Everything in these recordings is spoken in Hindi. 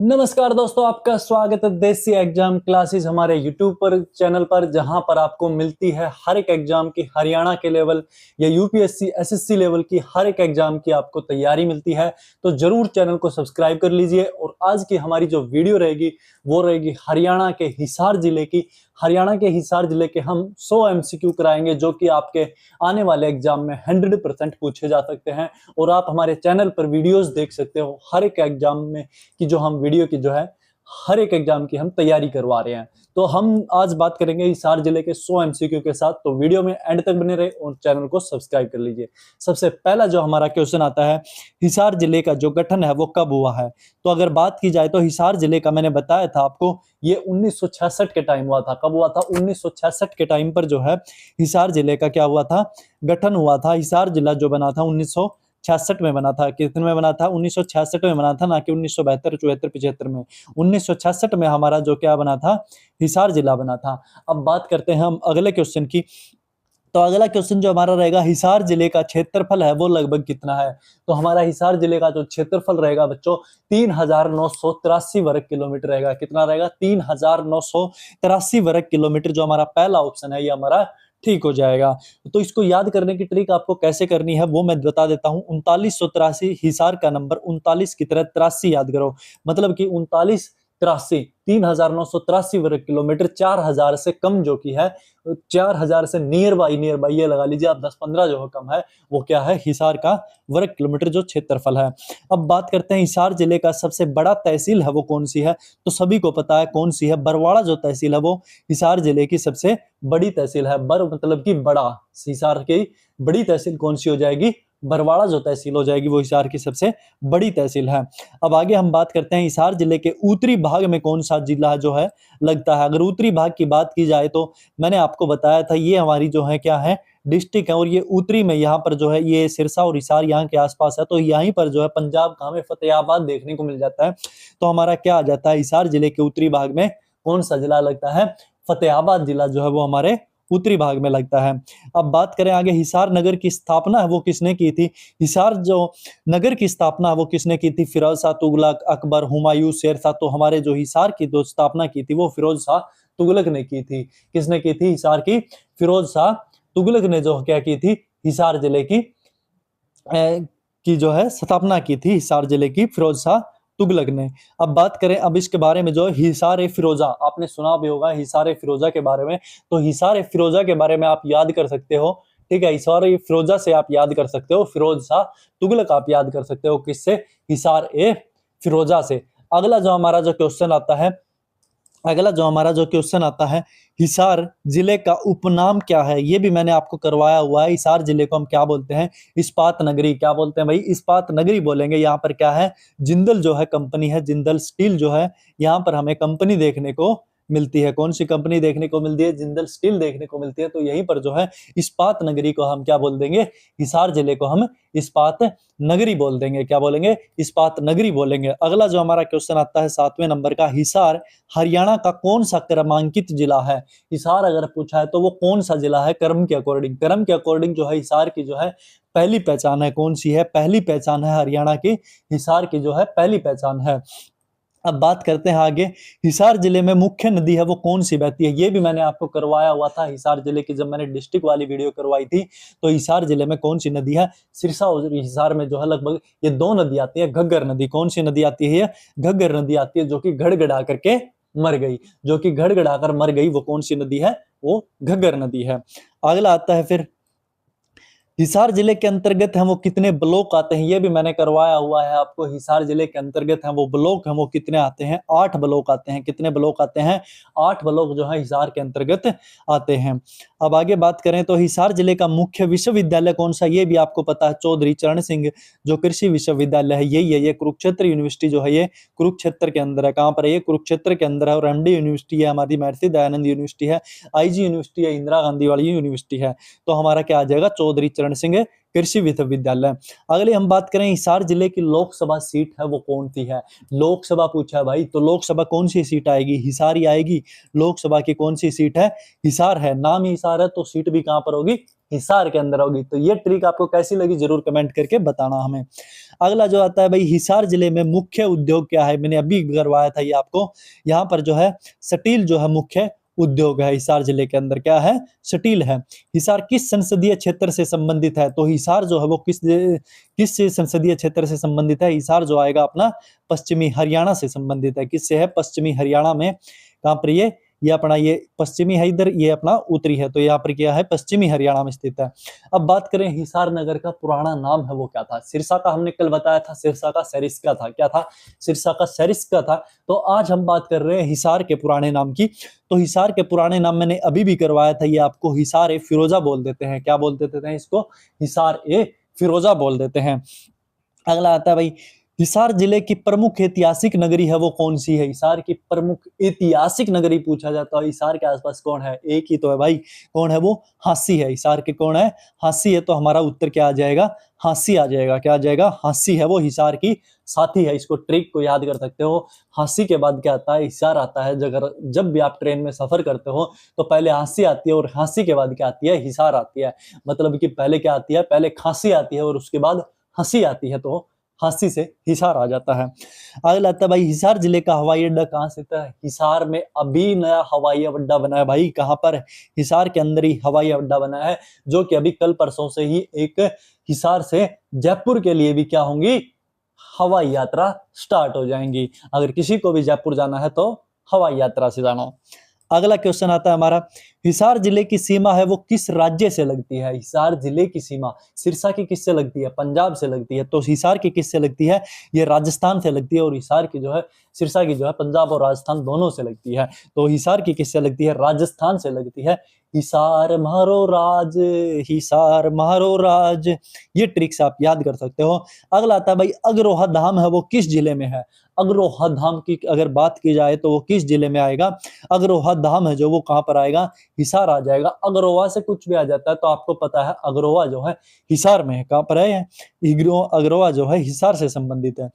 नमस्कार दोस्तों, आपका स्वागत है देसी एग्जाम क्लासेस हमारे यूट्यूब पर चैनल पर, जहां पर आपको मिलती है हर एक एग्जाम की, हरियाणा के लेवल या यूपीएससी एसएससी लेवल की हर एक एग्जाम की आपको तैयारी मिलती है। तो जरूर चैनल को सब्सक्राइब कर लीजिए। और आज की हमारी जो वीडियो रहेगी वो रहेगी हरियाणा के हिसार जिले की। हरियाणा के हिसार जिले के हम 100 एमसीक्यू कराएंगे, जो कि आपके आने वाले एग्जाम में 100% पूछे जा सकते हैं। और आप हमारे चैनल पर वीडियोस देख सकते हो हर एक एग्जाम में कि जो हम वीडियो की जो है हर एक एग्जाम की हम तैयारी करवा रहे हैं। तो हम आज बात करेंगे हिसार जिले के 100 एमसीक्यू के साथ। तो वीडियो में एंड तक बने रहे और चैनल को सब्सक्राइब कर लीजिए। सबसे पहला जो हमारा क्वेश्चन आता है, हिसार जिले का जो गठन है वो कब हुआ है। तो अगर बात की जाए तो हिसार जिले का मैंने बताया था आपको, ये 1966 के टाइम हुआ था। कब हुआ था? 1966 के टाइम पर जो है हिसार जिले का क्या हुआ था, गठन हुआ था। हिसार जिला जो बना था 1966 में बना था। कितने में बना था? 1966 में बना था, ना कि 1972, 74, 75 में। 1966 में हमारा जो क्या बना था, हिसार जिला बना था। अब बात करते हैं हम अगले क्वेश्चन की। तो अगला क्वेश्चन जो हमारा रहेगा, हिसार जिले का क्षेत्रफल है वो लगभग कितना है। तो हमारा हिसार जिले का जो क्षेत्रफल रहेगा बच्चों, 3983 वर्ग किलोमीटर रहेगा। कितना रहेगा? 3983 वर्ग किलोमीटर। जो हमारा पहला ऑप्शन है ये हमारा ठीक हो जाएगा। तो इसको याद करने की ट्रिक आपको कैसे करनी है वो मैं बता देता हूं। 3983, हिसार का नंबर 39 की तरह 83 याद करो। मतलब कि 3983, 3983 वर्ग किलोमीटर 4000 से कम जो की है, 4000 से नियर बाई ये लगा लीजिए आप, 10-15 जो कम है वो क्या है, हिसार का वर्ग किलोमीटर जो क्षेत्रफल है। अब बात करते हैं हिसार जिले का सबसे बड़ा तहसील है वो कौन सी है। तो सभी को पता है कौन सी है, बरवाड़ा जो तहसील है वो हिसार जिले की सबसे बड़ी तहसील है। बर मतलब कि बड़ा, हिसार की बड़ी तहसील कौन सी हो जाएगी? बरवाड़ा जो तहसील हो जाएगी वो हिसार की सबसे बड़ी तहसील है। अब आगे हम बात करते हैं, हिसार जिले के उत्तरी भाग में कौन सा जिला जो है लगता है। अगर उत्तरी भाग की बात की जाए तो मैंने आपको बताया था ये हमारी जो है क्या है, डिस्ट्रिक्ट है। और ये उत्तरी में यहाँ पर जो है ये सिरसा और हिसार यहाँ के आसपास है। तो यहीं पर जो है पंजाब का हमें फतेहाबाद देखने को मिल जाता है। तो हमारा क्या आ जाता है, हिसार जिले के उत्तरी भाग में कौन सा जिला लगता है? फतेहाबाद जिला जो है वो हमारे उत्तरी भाग में लगता है। अब बात करें आगे, हिसार नगर की स्थापना है वो किसने की थी। हिसार जो नगर की स्थापना है वो किसने की थी? फिरोज शाह तुगलक, अकबर, हुमायूं, शेरशाह। तो हमारे जो हिसार की जो स्थापना की थी वो फिरोज शाह तुगलक ने की थी। किसने की थी? हिसार की फिरोज शाह तुगलक ने जो क्या की थी, हिसार जिले की जो है स्थापना की थी, हिसार जिले की फिरोज शाह तुगलक ने। अब बात करें अब इसके बारे में, जो हिसार ए फिरोजा, आपने सुना भी होगा हिसार ए फिरोजा के बारे में। तो हिसार ए फिरोजा के बारे में आप याद कर सकते हो, ठीक है। हिसार ए फिरोजा से आप याद कर सकते हो, फिरोज शाह तुगलक आप याद कर सकते हो किससे? हिसार ए फिरोजा से। अगला जो हमारा जो क्वेश्चन आता है, हिसार जिले का उपनाम क्या है। ये भी मैंने आपको करवाया हुआ है। हिसार जिले को हम क्या बोलते हैं? इस्पात नगरी। क्या बोलते हैं भाई? इस्पात नगरी बोलेंगे। यहाँ पर क्या है, जिंदल जो है कंपनी है, जिंदल स्टील जो है, यहाँ पर हमें कंपनी देखने को मिलती है। कौन सी कंपनी देखने को मिलती है? जिंदल स्टील देखने को मिलती है। तो यहीं पर जो है इस्पात नगरी को हम क्या बोल देंगे, हिसार जिले को हम इस्पात नगरी बोल देंगे। क्या बोलेंगे? इस्पात नगरी बोलेंगे। अगला जो हमारा क्वेश्चन आता है 7वें नंबर का, हिसार हरियाणा का कौन सा क्रमांकित जिला है। हिसार अगर पूछा है तो वो कौन सा जिला है क्रम के अकॉर्डिंग? क्रम के अकॉर्डिंग जो है हिसार की जो है पहली पहचान है। कौन सी है? पहली पहचान है हरियाणा की, हिसार की जो है पहली पहचान है। अब बात करते हैं आगे, हिसार जिले में मुख्य नदी है वो कौन सी बहती है। ये भी मैंने आपको करवाया हुआ था हिसार जिले की, जब मैंने डिस्ट्रिक्ट वाली वीडियो करवाई थी। तो हिसार जिले में कौन सी नदी है? सिरसा और हिसार में जो है लगभग ये दो नदी आती है। घग्गर नदी। कौन सी नदी आती है? ये घग्गर नदी आती है, जो कि गड़गड़ा करके मर गई। जो कि गड़गड़ा कर मर गई वो कौन सी नदी है? वो घग्गर नदी है। अगला आता है फिर, हिसार जिले के अंतर्गत हैं वो कितने ब्लॉक आते हैं। ये भी मैंने करवाया हुआ है आपको। हिसार जिले के अंतर्गत हैं वो ब्लॉक हैं वो कितने आते हैं? 8 ब्लॉक आते हैं। कितने ब्लॉक आते हैं? 8 ब्लॉक जो है हिसार के अंतर्गत आते हैं। अब आगे बात करें तो हिसार जिले का मुख्य विश्वविद्यालय कौन सा। ये भी आपको पता है, चौधरी चरण सिंह जो कृषि विश्वविद्यालय है यही है। ये कुरुक्षेत्र यूनिवर्सिटी जो है ये कुरुक्षेत्र के अंदर है। कहाँ पर है? ये कुरुक्षेत्र के अंदर है। और एमडी यूनिवर्सिटी है हमारी, महर्षि दयानंद यूनिवर्सिटी है। आईजी यूनिवर्सिटी है, इंदिरा गांधी वाली यूनिवर्सिटी है। तो हमारा क्या आ जाएगा? चौधरी चरण सिंह कृषि विश्वविद्यालय। अगले हम बात करें, हिसार जिले की लोकसभा सीट है वो कौन सी है। लोकसभा पूछा है भाई, तो लोकसभा कौन सी सीट आएगी? हिसार ही आएगी। लोकसभा की कौन सी सीट है? हिसार है। नाम ही हिसार है तो सीट भी कहां पर होगी? हिसार के अंदर होगी। तो ये ट्रिक आपको कैसी लगी जरूर कमेंट करके बताना हमें। अगला जो आता है भाई, हिसार जिले में मुख्य उद्योग क्या है, मैंने अभी करवाया था ये आपको। यहाँ पर जो है स्टील जो है मुख्य उद्योग है हिसार जिले के अंदर, क्या है, स्टील है। हिसार किस संसदीय क्षेत्र से संबंधित है, तो हिसार जो है वो किस संसदीय क्षेत्र से संबंधित है, हिसार जो आएगा अपना पश्चिमी हरियाणा से संबंधित है। किससे है, पश्चिमी हरियाणा में। कहां पर ये अपना ये पश्चिमी है इधर, ये अपना उत्तरी है, तो यहाँ पर क्या है, पश्चिमी हरियाणा में स्थित है। अब बात करें हिसार नगर का पुराना नाम है वो क्या था। सिरसा का हमने कल बताया था, सिरसा का सरिस्का था। क्या था, सिरसा का सरिस्का था। तो आज हम बात कर रहे हैं हिसार के पुराने नाम की। तो हिसार के पुराने नाम मैंने अभी भी करवाया था, ये आपको हिसार ए फिरोजा बोल देते हैं। क्या बोल देते हैं इसको, हिसार ए फिरोजा बोल देते हैं। अगला आता है भाई, हिसार जिले की प्रमुख ऐतिहासिक नगरी है वो कौन सी है। हिसार की प्रमुख ऐतिहासिक नगरी पूछा जाता है, हिसार के आसपास कौन है, एक ही तो है भाई, कौन है वो, हांसी है। हिसार के कौन है, हांसी है। तो हमारा उत्तर क्या आ जाएगा, हांसी आ जाएगा। क्या आ जाएगा, हांसी है वो हिसार की साथी है। इसको ट्रिक को याद कर सकते हो। हांसी के बाद क्या आता है, हिसार आता है। जब भी आप ट्रेन में सफर करते हो तो पहले हांसी आती है और हांसी के बाद क्या आती है, हिसार आती है। मतलब कि पहले क्या आती है, पहले खांसी आती है और उसके बाद हंसी आती है, तो हांसी से हिसार आ जाता है। अगला आता है भाई, हिसार जिले का हवाई अड्डा कहाँ स्थित है। हिसार में अभी नया हवाई अड्डा बना है भाई। कहां पर, हिसार के अंदर ही हवाई अड्डा बना है, जो कि अभी कल परसों से ही एक हिसार से जयपुर के लिए भी क्या होंगी, हवाई यात्रा स्टार्ट हो जाएंगी। अगर किसी को भी जयपुर जाना है तो हवाई यात्रा से जाना। अगला क्वेश्चन आता है हमारा, हिसार जिले की सीमा है वो किस राज्य से लगती है। हिसार जिले की सीमा सिरसा की किससे लगती है, पंजाब से लगती है। तो हिसार की किससे लगती है, ये राजस्थान से लगती है। और हिसार की जो है, सिरसा की जो है, पंजाब और राजस्थान दोनों से लगती है। तो हिसार की किससे लगती है, राजस्थान से लगती है। हिसार म्हारो राज, हिसार म्हारो राज, ये ट्रिक्स आप याद कर सकते हो। अगला आता है भाई, अग्रोहा धाम है वो किस जिले में है। अग्रोहा धाम की अगर बात की जाए तो वो किस जिले में आएगा, अग्रोहा धाम है जो वो कहां पर आएगा, हिसार आ जाएगा। अग्रोहा से कुछ भी आ जाता है तो आपको पता है अग्रोहा जो है हिसार में है। कहां पर है, अग्रोहा जो है हिसार से संबंधित है।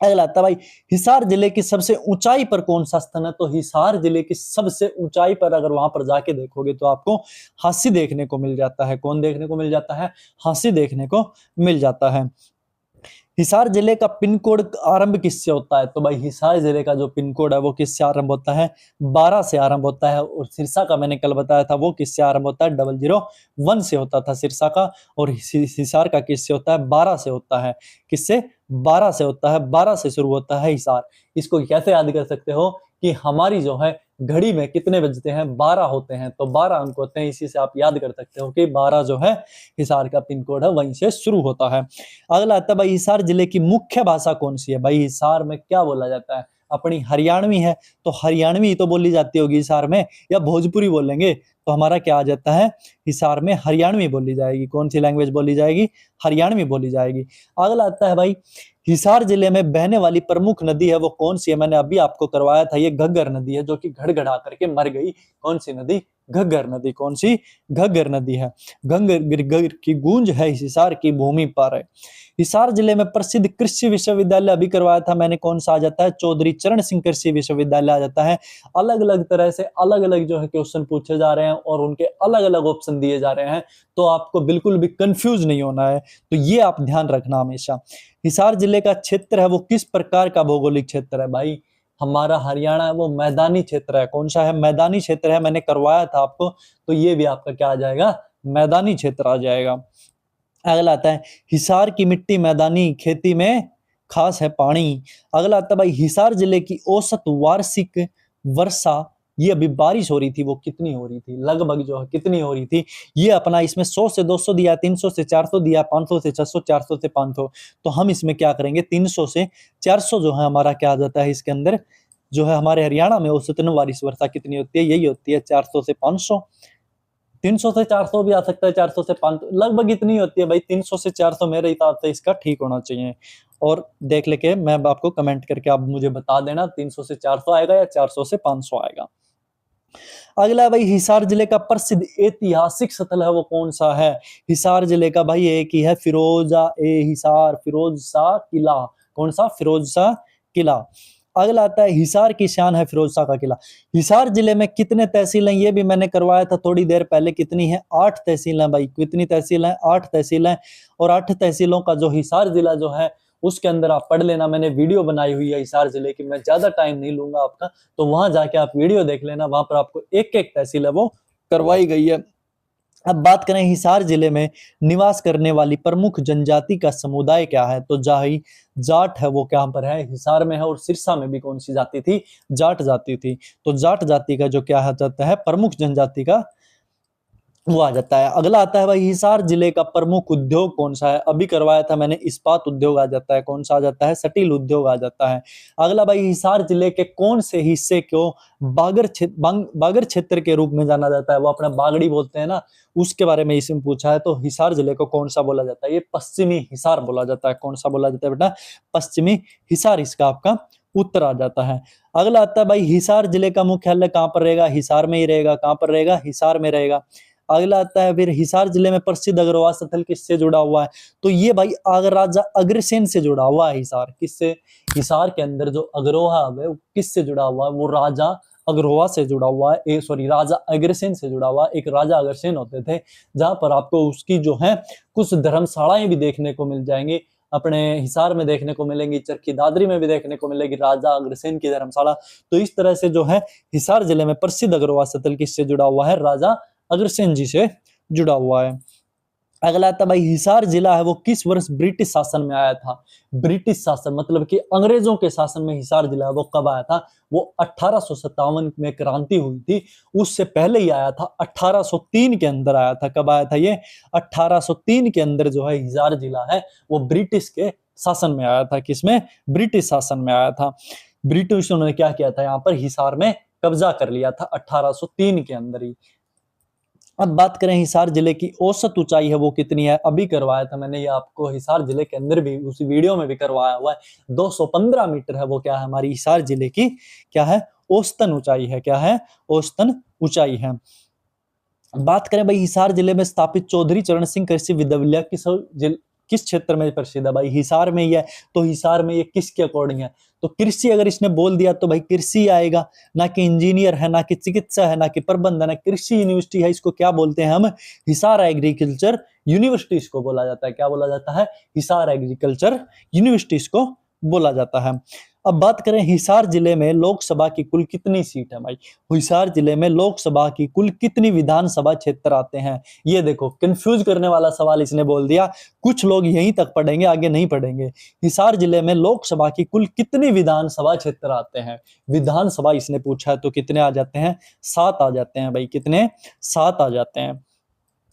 अगला आता भाई, हिसार जिले की सबसे ऊंचाई पर कौन सा स्थान है। तो हिसार जिले की सबसे ऊंचाई पर अगर वहां पर जाके देखोगे तो आपको हांसी देखने को मिल जाता है। कौन देखने को मिल जाता है, हांसी देखने को मिल जाता है। हिसार जिले का पिन कोड आरंभ किससे होता है। तो भाई हिसार जिले का जो पिन कोड है वो किससे आरंभ होता है, 12 से आरंभ होता है। और सिरसा का मैंने कल बताया था वो किससे आरंभ होता है, 001 से होता था सिरसा का। और हिसार का किससे होता है, 12 से होता है। किससे, 12 से होता है, 12 से शुरू होता है हिसार। इसको कैसे याद कर सकते हो कि हमारी जो है घड़ी में कितने बजते हैं, 12 होते हैं, तो 12 अंक होते हैं। इसी से आप याद कर सकते हो कि 12 जो है हिसार का पिन कोड है, वहीं से शुरू होता है। अगला आता है भाई, हिसार जिले की मुख्य भाषा कौन सी है। भाई हिसार में क्या बोला जाता है, अपनी हरियाणवी है, तो हरियाणवी तो बोली जाती होगी हिसार में, या भोजपुरी बोलेंगे तो हमारा क्या आ जाता है, हिसार में हरियाणवी बोली जाएगी। कौन सी लैंग्वेज बोली जाएगी, हरियाणवी बोली जाएगी। अगला आता है भाई, हिसार जिले में बहने वाली प्रमुख नदी है वो कौन सी है। मैंने अभी आपको करवाया था, ये घग्गर नदी है जो कि गड़गड़ा करके मर गई। कौन सी नदी, घग्गर नदी। कौन सी, घग्गर नदी है। घग्गर की गूंज है हिसार की भूमि पर। हिसार जिले में प्रसिद्ध कृषि विश्वविद्यालय अभी करवाया था मैंने, कौन सा आ जाता है, चौधरी चरण सिंह कृषि विश्वविद्यालय आ जाता है। अलग अलग तरह से अलग अलग जो है क्वेश्चन पूछे जा रहे हैं और उनके अलग अलग ऑप्शन दिए जा रहे हैं, तो आपको बिल्कुल भी कंफ्यूज नहीं होना है। तो ये आप ध्यान रखना हमेशा। हिसार जिले का क्षेत्र है वो किस प्रकार का भौगोलिक क्षेत्र है। भाई हमारा हरियाणा है वो मैदानी क्षेत्र है। कौन सा है, मैदानी क्षेत्र है, मैंने करवाया था आपको। तो ये भी आपका क्या आ जाएगा, मैदानी क्षेत्र आ जाएगा। अगला आता है, हिसार की मिट्टी मैदानी, खेती में खास है पानी। अगला आता है भाई, हिसार जिले की औसत वार्षिक वर्षा, ये अभी बारिश हो रही थी वो कितनी हो रही थी, लगभग जो है कितनी हो रही थी। ये अपना इसमें 100 से 200 दिया, 300 से 400 दिया, 500 से 600, 400 से 500। तो हम इसमें क्या करेंगे, 300 से 400 जो है हमारा क्या आ जाता है, इसके अंदर जो है हमारे हरियाणा में औसतन बारिश वर्षा कितनी होती है, यही होती है 400 से 500। 300 से 400 भी आ सकता है, 400 से 500 लगभग इतनी होती है भाई। 300 से 400 मेरे हिसाब से इसका ठीक होना चाहिए। और देख लेके मैं आपको कमेंट करके आप मुझे बता देना 300 से 400 आएगा या 400 से 500 आएगा। अगला भाई, हिसार जिले का प्रसिद्ध ऐतिहासिक स्थल है वो कौन सा है। हिसार जिले का भाई एक ही है, फिरोजा ए हिसार, फिरोज शाह किला। कौन सा, फिरोज शाह किला। अगला आता है हिसार की शान है फिरोज शाह का किला। हिसार जिले में कितने तहसील हैं, ये भी मैंने करवाया था थोड़ी देर पहले। कितनी है? 8 तहसील हैं भाई। कितनी तहसील हैं? 8 तहसील हैं। और 8 तहसीलों का जो हिसार जिला जो है उसके अंदर आप पढ़ लेना। मैंने वीडियो बनाई हुई है हिसार जिले की, मैं ज्यादा टाइम नहीं लूंगा आपका, तो वहां जाके आप वीडियो देख लेना। वहां पर आपको एक एक तहसील है वो करवाई गई है। अब बात करें हिसार जिले में निवास करने वाली प्रमुख जनजाति का समुदाय क्या है, तो जाही जाट है वो क्या पर है, हिसार में है। और सिरसा में भी कौन सी जाति थी? जाट जाति थी। तो जाट जाति का जो क्या है जाता है प्रमुख जनजाति का, वो आ जाता है। अगला आता है भाई हिसार जिले का प्रमुख उद्योग कौन सा है, अभी करवाया था मैंने, इस्पात उद्योग आ जाता है। कौन सा आ जाता है? सटील उद्योग आ जाता है। अगला भाई हिसार जिले के कौन से हिस्से को बागर क्षेत्र के रूप में जाना जाता है, वो अपना बागड़ी बोलते हैं ना, उसके बारे में इसमें पूछा है। तो हिसार जिले को कौन सा बोला जाता है? ये पश्चिमी हिसार बोला जाता है। कौन सा बोला जाता है बेटा? पश्चिमी हिसार इसका आपका उत्तर आ जाता है। अगला आता है भाई हिसार जिले का मुख्यालय कहां पर रहेगा? हिसार में ही रहेगा। कहां पर रहेगा? हिसार में रहेगा। अगला आता है फिर हिसार जिले में प्रसिद्ध अग्रवाल स्थल किससे जुड़ा हुआ है, तो ये भाई राजा अग्रसेन से जुड़ा हुआ है। हिसार किससे? हिसार के अंदर जो अग्रवाह है वो किससे जुड़ा हुआ है? वो राजा अग्रवाल से जुड़ा हुआ है। सॉरी, राजा अग्रसेन से जुड़ा हुआ है। एक राजा अग्रसेन होते थे, जहां पर आपको उसकी जो है कुछ धर्मशालाएं भी देखने को मिल जाएंगी। अपने हिसार में देखने को मिलेंगी, चरखी दादरी में भी देखने को मिलेगी राजा अग्रसेन की धर्मशाला। तो इस तरह से जो है हिसार जिले में प्रसिद्ध अग्रवाल स्थल किससे जुड़ा हुआ है? राजा अग्रसेन जी से जुड़ा हुआ है। अगला आता भाई हिसार जिला है वो किस वर्ष ब्रिटिश शासन में आया था? ब्रिटिश शासन मतलब कि अंग्रेजों के शासन में हिसार जिला है वो कब आया था? वो 1857 में क्रांति हुई थी, उससे पहले ही आया था। 1803 के अंदर आया था। कब आया था ये? 1803 के अंदर जो है हिसार जिला है वो ब्रिटिश के शासन में आया था। किसमें? ब्रिटिश शासन में आया था। ब्रिटिशों ने क्या किया था? यहाँ पर हिसार में कब्जा कर लिया था 1803 के अंदर ही। अब बात करें हिसार जिले की औसत ऊंचाई है वो कितनी है, अभी करवाया था मैंने ये आपको, हिसार जिले के अंदर भी उसी वीडियो में भी करवाया हुआ है। 215 मीटर है वो क्या है हमारी हिसार जिले की, क्या है? औसतन ऊंचाई है। क्या है? औसतन ऊंचाई है। बात करें भाई हिसार जिले में स्थापित चौधरी चरण सिंह कृषि विश्वविद्यालय किस क्षेत्र में प्रसिद्ध है? भाई हिसार में ही है। तो हिसार में ये किसके अकॉर्डिंग है? तो कृषि अगर इसने बोल दिया तो भाई कृषि आएगा, ना कि इंजीनियर है, ना कि चिकित्सा है, ना कि प्रबंधन है। कृषि यूनिवर्सिटी है, इसको क्या बोलते हैं हम? हिसार एग्रीकल्चर यूनिवर्सिटी इसको बोला जाता है। क्या बोला जाता है? हिसार एग्रीकल्चर यूनिवर्सिटी इसको बोला जाता है। अब बात करें हिसार जिले में लोकसभा की कुल कितनी सीट है भाई? हिसार जिले में लोकसभा की कुल कितनी विधानसभा क्षेत्र आते हैं? ये देखो कंफ्यूज करने वाला सवाल इसने बोल दिया, कुछ लोग यहीं तक पढ़ेंगे, आगे नहीं पढ़ेंगे। हिसार जिले में लोकसभा की कुल कितनी विधानसभा क्षेत्र आते हैं? विधानसभा इसने पूछा है, तो कितने आ जाते हैं? 7 आ जाते हैं भाई। कितने? 7 आ जाते हैं।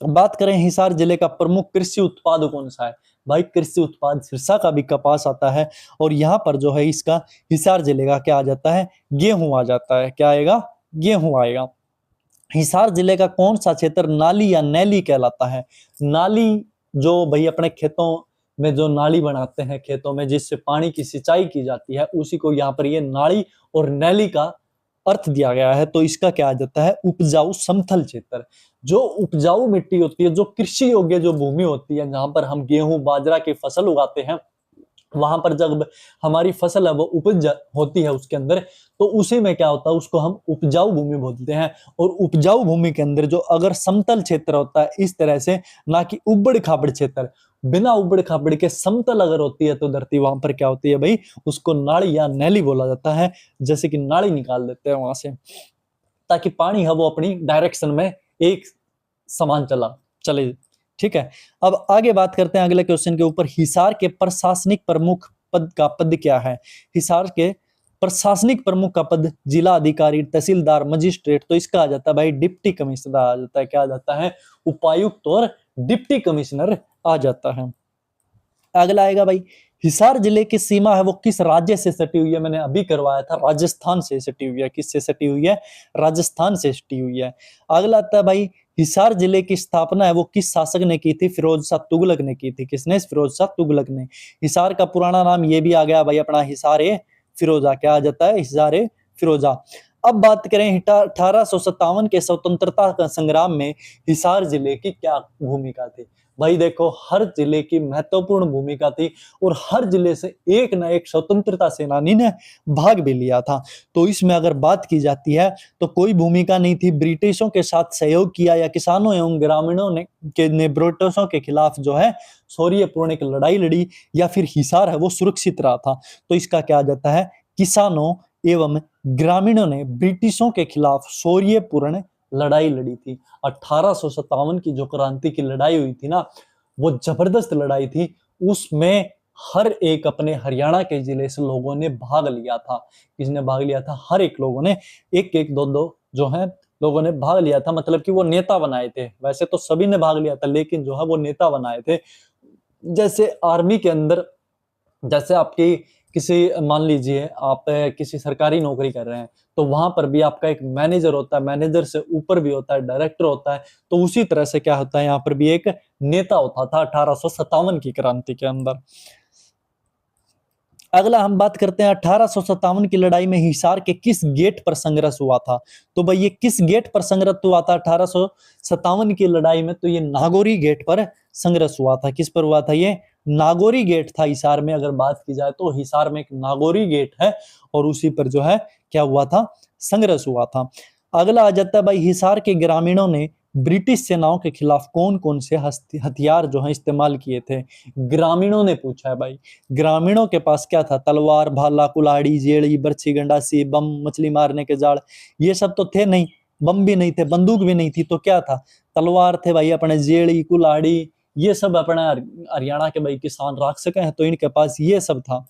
बात करें हिसार जिले का प्रमुख कृषि उत्पाद कौन सा है? भाई कृषि उत्पाद सिरसा का भी कपास आता है, और यहाँ पर जो है इसका हिसार जिले का क्या आ जाता है? गेहूं आ जाता है। क्या आएगा? गेहूं आएगा। हिसार जिले का कौन सा क्षेत्र नाली या नैली कहलाता है? नाली जो भाई अपने खेतों में जो नाली बनाते हैं खेतों में, जिससे पानी की सिंचाई की जाती है, उसी को यहाँ पर ये नाली और नैली का अर्थ दिया गया है। तो इसका क्या आ जाता है? उपजाऊ समतल क्षेत्र। जो उपजाऊ मिट्टी होती है, जो कृषि योग्य जो भूमि होती है, जहां पर हम गेहूं बाजरा की फसल उगाते हैं, वहां पर जब हमारी फसल है वो उपज होती है उसके अंदर, तो उसी में क्या होता है? उसको हम उपजाऊ भूमि बोलते हैं। और उपजाऊ भूमि के अंदर जो अगर समतल क्षेत्र होता है इस तरह से, ना कि उबड़ खाबड़ क्षेत्र, बिना उबड़ खाबड़ के समतल अगर होती है तो धरती, वहां पर क्या होती है भाई? उसको नाली या नैली बोला जाता है। जैसे कि नाली निकाल देते हैं वहां से, ताकि पानी है वो अपनी डायरेक्शन में एक समान चले। ठीक है, अब आगे बात करते हैं अगले क्वेश्चन के ऊपर। हिसार के प्रशासनिक प्रमुख पद का पद क्या है? हिसार के प्रशासनिक प्रमुख का पद जिला अधिकारी, तहसीलदार, मजिस्ट्रेट। तो इसका आ जाता है भाई डिप्टी कमिश्नर आ जाता है। क्या आ जाता है? उपायुक्त और डिप्टी कमिश्नर आ जाता है। अगला आएगा भाई हिसार जिले की सीमा है वो किस राज्य से सटी हुई है? मैंने अभी करवाया था, राजस्थान से सटी हुई है। किससे सटी हुई है? राजस्थान से सटी हुई है। अगला आता है भाई हिसार जिले की स्थापना है वो किस शासक ने की थी? फिरोज शाह तुगलक ने की थी। किसने? फिरोज शाह तुगलक ने। हिसार का पुराना नाम ये भी आ गया भाई अपना, हिसार ए फिरोजा। क्या आ जाता है? हिसार ए फिरोजा। अब बात करें 1857 के स्वतंत्रता संग्राम में हिसार जिले की क्या भूमिका थी? भाई देखो, हर जिले की महत्वपूर्ण भूमिका थी और हर जिले से एक न एक स्वतंत्रता सेनानी ने भाग भी लिया था। तो इसमें अगर बात की जाती है तो कोई भूमिका नहीं थी। ब्रिटिशों के साथ सहयोग किया या किसानों एवं ग्रामीणों ने ब्रिटिशों के खिलाफ जो है शौर्यपूर्ण एक लड़ाई लड़ी, या फिर हिसार है वो सुरक्षित रहा था। तो इसका क्या आ जाता है, किसानों एवं ग्रामीणों ने ब्रिटिशों के खिलाफ शौर्यपूर्ण लड़ाई लड़ी थी। 1857 की जो क्रांति की लड़ाई हुई थी ना, वो जबरदस्त लड़ाई थी। उसमें हर एक अपने हरियाणा के जिले से लोगों ने भाग लिया था। किसने भाग लिया था? हर एक लोगों ने, एक एक दो दो जो है लोगों ने भाग लिया था। मतलब कि वो नेता बनाए थे। वैसे तो सभी ने भाग लिया था, लेकिन जो है वो नेता बनाए थे। जैसे आर्मी के अंदर, जैसे आपकी किसी, मान लीजिए आप किसी सरकारी नौकरी कर रहे हैं, तो वहां पर भी आपका एक मैनेजर होता है, मैनेजर से ऊपर भी होता है डायरेक्टर होता है। तो उसी तरह से क्या होता है, यहाँ पर भी एक नेता होता था 1857 की क्रांति के अंदर। अगला हम बात करते हैं 1857 की लड़ाई में हिसार के किस गेट पर संघर्ष हुआ था। तो भाई ये किस गेट पर संघर्ष हुआ था 1857 की लड़ाई में? तो ये नागौरी गेट पर संघर्ष हुआ था। किस पर हुआ था? ये नागौरी गेट था हिसार में। अगर बात की जाए तो हिसार में एक नागौरी गेट है और उसी पर जो है क्या हुआ था, संघर्ष हुआ था। अगला आ जाता है भाई, हिसार के ग्रामीणों ने ब्रिटिश सेनाओं के खिलाफ कौन कौन से हथियार जो है इस्तेमाल किए थे? ग्रामीणों ने पूछा है भाई। ग्रामीणों के पास क्या था? तलवार, भाला, कुल्हाड़ी, जेड़ी, बर्छी, गंडासी, बम, मछली मारने के जाल, ये सब तो थे नहीं। बम भी नहीं थे, बंदूक भी नहीं थी, तो क्या था? तलवार थे भाई अपने, जेड़ी, कुल्हाड़ी, ये सब अपने हरियाणा के भाई किसान रख सके हैं, तो इनके पास ये सब था।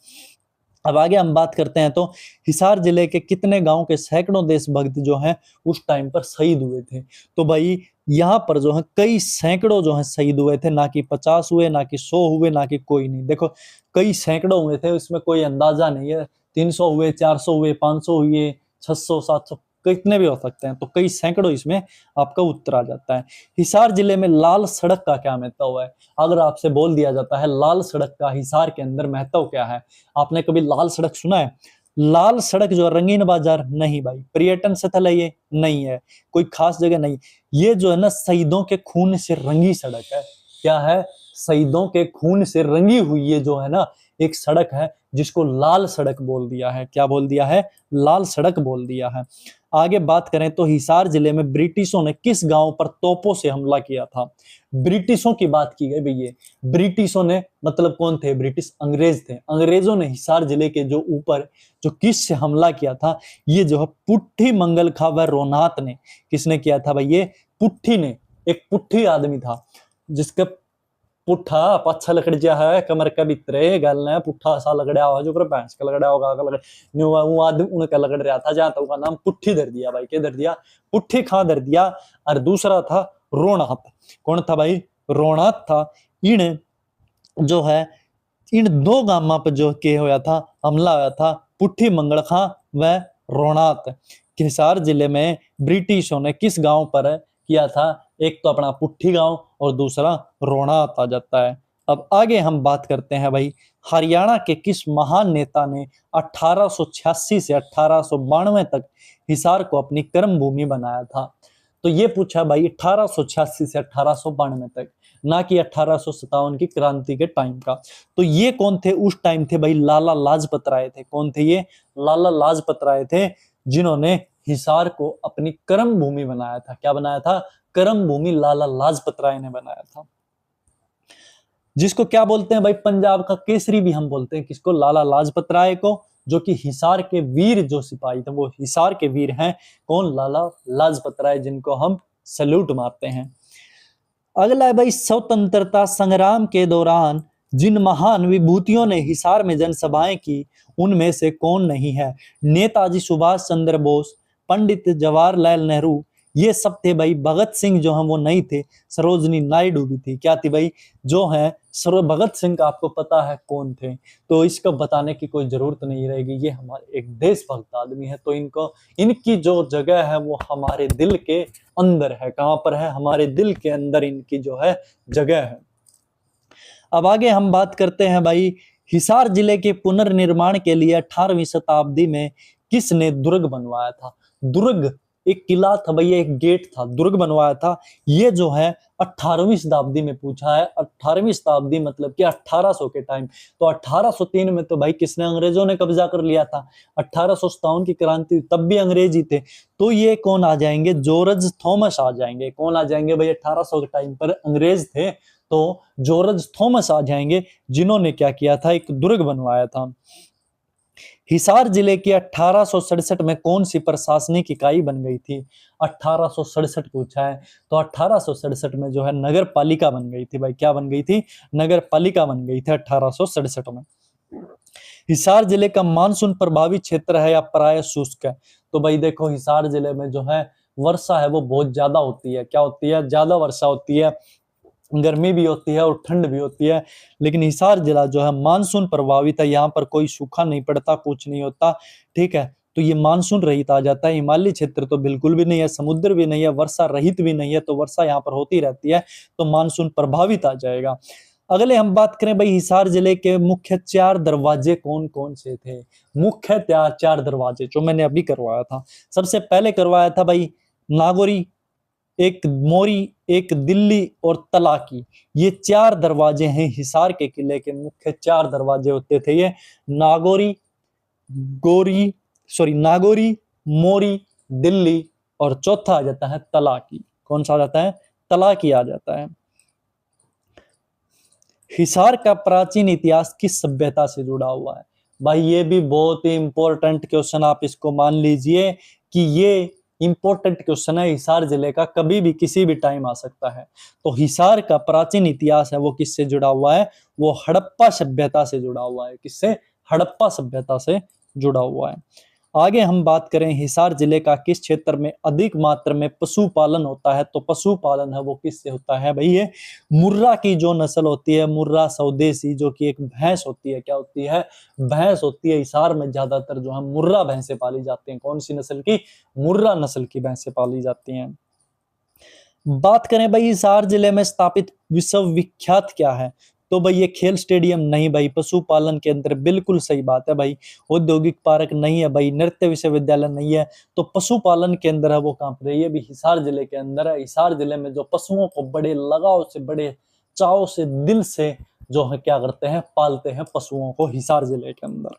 अब आगे हम बात करते हैं तो हिसार जिले के कितने गांव के सैकड़ों देशभक्त जो हैं उस टाइम पर शहीद हुए थे? तो भाई यहाँ पर जो है कई सैकड़ों जो है शहीद हुए थे, ना कि 50 हुए, ना कि 100 हुए, ना कि कोई नहीं। देखो कई सैकड़ों हुए थे, उसमें कोई अंदाजा नहीं है। 300 हुए, 400 हुए, 500 हुए, 600, 700, कितने भी हो सकते हैं। तो कई सैकड़ों इसमें आपका उत्तर आ जाता है। हिसार जिले में लाल सड़क का क्या महत्व है? अगर आपसे बोल दिया जाता है लाल सड़क का हिसार के अंदर महत्व क्या है, आपने कभी लाल सड़क सुना है? लाल सड़क जो है रंगीन बाजार नहीं भाई, पर्यटन स्थल है ये नहीं है, कोई खास जगह नहीं। ये जो है ना शहीदों के खून से रंगी सड़क है। क्या है? शहीदों के खून से रंगी हुई ये जो है ना एक सड़क है, जिसको लाल सड़क बोल दिया है। क्या बोल दिया है? लाल सड़क बोल दिया है। आगे बात करें तो हिसार जिले में ब्रिटिशों ने किस गांव पर तोपों से हमला किया था? ब्रिटिशों की बात की गई भैया। ब्रिटिशों ने मतलब कौन थे? ब्रिटिश अंग्रेज थे। अंग्रेजों ने हिसार जिले के जो ऊपर जो किस से हमला किया था, ये जो है पुट्ठी मंगल खा व रोनात ने। किसने किया था भाई? ये पुट्ठी ने। एक पुट्ठी आदमी था जिसका पुट्ठा पच्छा लकड़िया है कमर के भीतरे गल ने पुट्ठा सा लगड़या हुआ, जो भैंस का लगड़या होगा का लगड़ आदमी उनका लगड़ रहा था, जहां तक उसका नाम पुट्ठी धर दिया भाई। क्या धर दिया? पुट्ठी खां धर दिया। और दूसरा था रोनात। कौन था भाई? रोनात था। इन जो है इन दो गामा पर जो के होया था हमला होया था, पुट्ठी मंगल खां व रोनात। हिसार जिले में ब्रिटिशों ने किस गांव पर किया था? एक तो अपना पुट्ठी गांव और दूसरा रोनात आ जाता है। अब आगे हम बात करते हैं भाई, हरियाणा के किस महान नेता ने 1886 से 1892 तक हिसार को अपनी कर्म भूमि बनाया था? तो ये पूछा भाई 1886 से 1892 तक, ना कि 1857 की क्रांति के टाइम का। तो ये कौन थे उस टाइम? थे भाई लाला लाजपत राय थे। कौन थे ये? लाला लाजपत राय थे, जिन्होंने हिसार को अपनी कर्म भूमि बनाया था। क्या बनाया था? कर्म भूमि लाला लाजपत राय ने बनाया था। जिसको क्या बोलते हैं भाई? पंजाब का केसरी भी हम बोलते हैं। किसको? लाला लाजपत राय को, जो कि हिसार के वीर जो सिपाही थे वो हिसार के वीर हैं। कौन? लाला लाजपत राय, जिनको हम सैल्यूट मारते हैं। अगला है भाई, स्वतंत्रता संग्राम के दौरान जिन महान विभूतियों ने हिसार में जनसभाएं की, उनमें से कौन नहीं है? नेताजी सुभाष चंद्र बोस, पंडित जवाहरलाल नेहरू, ये सब थे भाई। भगत सिंह जो हम वो नहीं थे, सरोजनी नायडू भी थी। क्या थी भाई? जो है भगत सिंह का आपको पता है कौन थे, तो इसको बताने की कोई जरूरत नहीं रहेगी। ये हमारे एक देशभक्त आदमी है, तो इनको इनकी जो जगह है वो हमारे दिल के अंदर है। कहां पर है? हमारे दिल के अंदर इनकी जो है जगह है। अब आगे हम बात करते हैं भाई, हिसार जिले के पुनर्निर्माण के लिए 18वीं शताब्दी में किसने दुर्ग बनवाया था? दुर्ग एक किला था भैया, एक गेट था, दुर्ग बनवाया था। ये जो है 18वीं शताब्दी में पूछा है। 18वीं शताब्दी मतलब कि 1800 के टाइम। तो 1803 में तो भाई किसने, अंग्रेजों ने कब्जा कर लिया था। 1857 की क्रांति हुई, तब भी अंग्रेज ही थे। तो ये कौन आ जाएंगे, जॉर्ज थॉमस आ जाएंगे। कौन आ जाएंगे भाई, 1800 के टाइम पर अंग्रेज थे तो जॉर्ज थॉमस आ जाएंगे, जिन्होंने क्या किया था, एक दुर्ग बनवाया था। हिसार जिले की 1867 में कौन सी प्रशासनिक इकाई बन गई थी। 1867 पूछा है, तो 1867 में जो है नगर पालिका बन गई थी भाई। क्या बन गई थी, नगर पालिका बन गई थी 1867 में। हिसार जिले का मानसून प्रभावी क्षेत्र है या प्राय शुष्क है। तो भाई देखो, हिसार जिले में जो है वर्षा है वो बहुत ज्यादा होती है। क्या होती है, ज्यादा वर्षा होती है, गर्मी भी होती है और ठंड भी होती है। लेकिन हिसार जिला जो है मानसून प्रभावित है, यहाँ पर कोई सूखा नहीं पड़ता, कुछ नहीं होता, ठीक है। तो ये मानसून रहित आ जाता है। हिमालय क्षेत्र तो बिल्कुल भी नहीं है, समुद्र भी नहीं है, वर्षा रहित भी नहीं है, तो वर्षा यहाँ पर होती रहती है, तो मानसून प्रभावित आ जाएगा। अगले हम बात करें भाई, हिसार जिले के मुख्य 4 दरवाजे कौन कौन से थे। मुख्य 4 दरवाजे जो मैंने अभी करवाया था, सबसे पहले करवाया था भाई नागौरी, एक मोरी, एक दिल्ली और तलाकी। ये 4 दरवाजे हैं हिसार के किले के, मुख्य 4 दरवाजे होते थे ये। नागौरी, नागौरी, मोरी, दिल्ली और चौथा आ जाता है तलाकी। कौन सा आ जाता है, तलाकी आ जाता है। हिसार का प्राचीन इतिहास किस सभ्यता से जुड़ा हुआ है। भाई ये भी बहुत ही इंपॉर्टेंट क्वेश्चन, आप इसको मान लीजिए कि ये इंपॉर्टेंट क्वेश्चन है। हिसार जिले का कभी भी किसी भी टाइम आ सकता है। तो हिसार का प्राचीन इतिहास है वो किससे जुड़ा हुआ है, वो हड़प्पा सभ्यता से जुड़ा हुआ है। किससे, हड़प्पा सभ्यता से जुड़ा हुआ है। आगे हम बात करें, हिसार जिले का किस क्षेत्र में अधिक मात्रा में पशुपालन होता है। तो पशुपालन है वो किससे होता है भाई, ये मुर्रा की जो नस्ल होती है, मुर्रा स्वदेशी, जो कि एक भैंस होती है। क्या होती है, भैंस होती है। हिसार में ज्यादातर जो है मुर्रा भैंसे पाली जाती हैं। कौन सी नस्ल की, मुर्रा नस्ल की भैंसे पाली जाती हैं। बात करें भाई हिसार जिले में स्थापित विश्वविख्यात क्या है। तो भाई ये खेल स्टेडियम नहीं भाई, पशुपालन के अंदर बिल्कुल सही बात है भाई। औद्योगिक पार्क नहीं है भाई, नृत्य विश्वविद्यालय नहीं है, तो पशुपालन के अंदर है वो कहां पर है, ये भी हिसार जिले के अंदर है। हिसार जिले में जो पशुओं को बड़े लगाव से, बड़े चाव से, दिल से जो है क्या करते हैं, पालते हैं पशुओं को हिसार जिले के अंदर।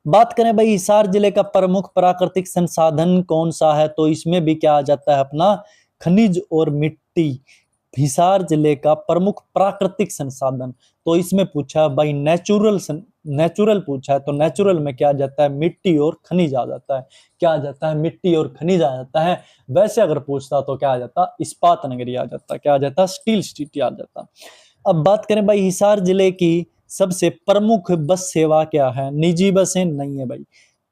बात करें भाई हिसार जिले का प्रमुख प्राकृतिक संसाधन कौन सा है। तो इसमें भी क्या आ जाता है अपना, खनिज और मिट्टी। हिसार जिले का प्रमुख प्राकृतिक संसाधन, तो इसमें पूछा भाई नेचुरल पूछा है, तो नेचुरल में क्या आ जाता है, मिट्टी और खनिज आ जाता है। क्या आ जाता है, मिट्टी और खनिज आ जाता है। वैसे अगर पूछता तो क्या आ जाता, इस्पात नगरी आ जाता। क्या आ जाता, स्टील सिटी आ जाता। अब बात करें भाई हिसार जिले की सबसे प्रमुख बस सेवा क्या है। निजी बसें नहीं है भाई,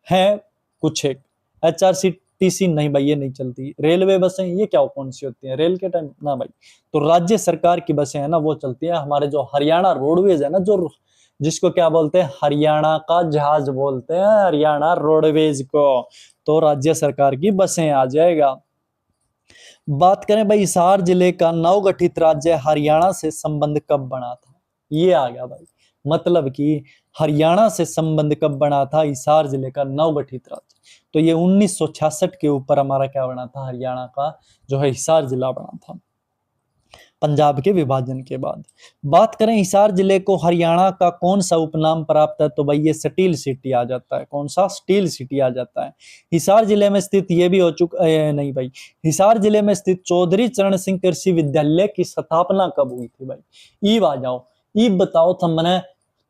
है कुछ एक। HRTC नहीं भाई, ये नहीं चलती। रेलवे बसें ये क्या कौन सी होती हैं, रेल के टाइम ना भाई। तो राज्य सरकार की बसें है ना वो चलती है। हमारे जो हरियाणा रोडवेज है ना, जो जिसको क्या बोलते हैं, हरियाणा का जहाज बोलते हैं, हरियाणा रोडवेज को, तो राज्य सरकार की बसें आ जाएगा। बात करें भाई हिसार जिले का नवगठित राज्य हरियाणा से संबंध कब बना था। ये आ गया भाई, मतलब कि हरियाणा से संबंध कब बना था, हिसार जिले का नवगठित राज्य। तो ये 1966 के ऊपर हमारा क्या बना था, हरियाणा का जो है हिसार जिला बना था, पंजाब के विभाजन के बाद। बात करें हिसार जिले को हरियाणा का कौन सा उपनाम प्राप्त है। तो भाई ये स्टील सिटी आ जाता है। कौन सा, स्टील सिटी आ जाता है। हिसार जिले में स्थित ये भी हो चुका नहीं भाई, हिसार जिले में स्थित चौधरी चरण सिंह कृषि विद्यालय की स्थापना कब हुई थी भाई। ईब आ जाओ, ईब बताओ तो मैंने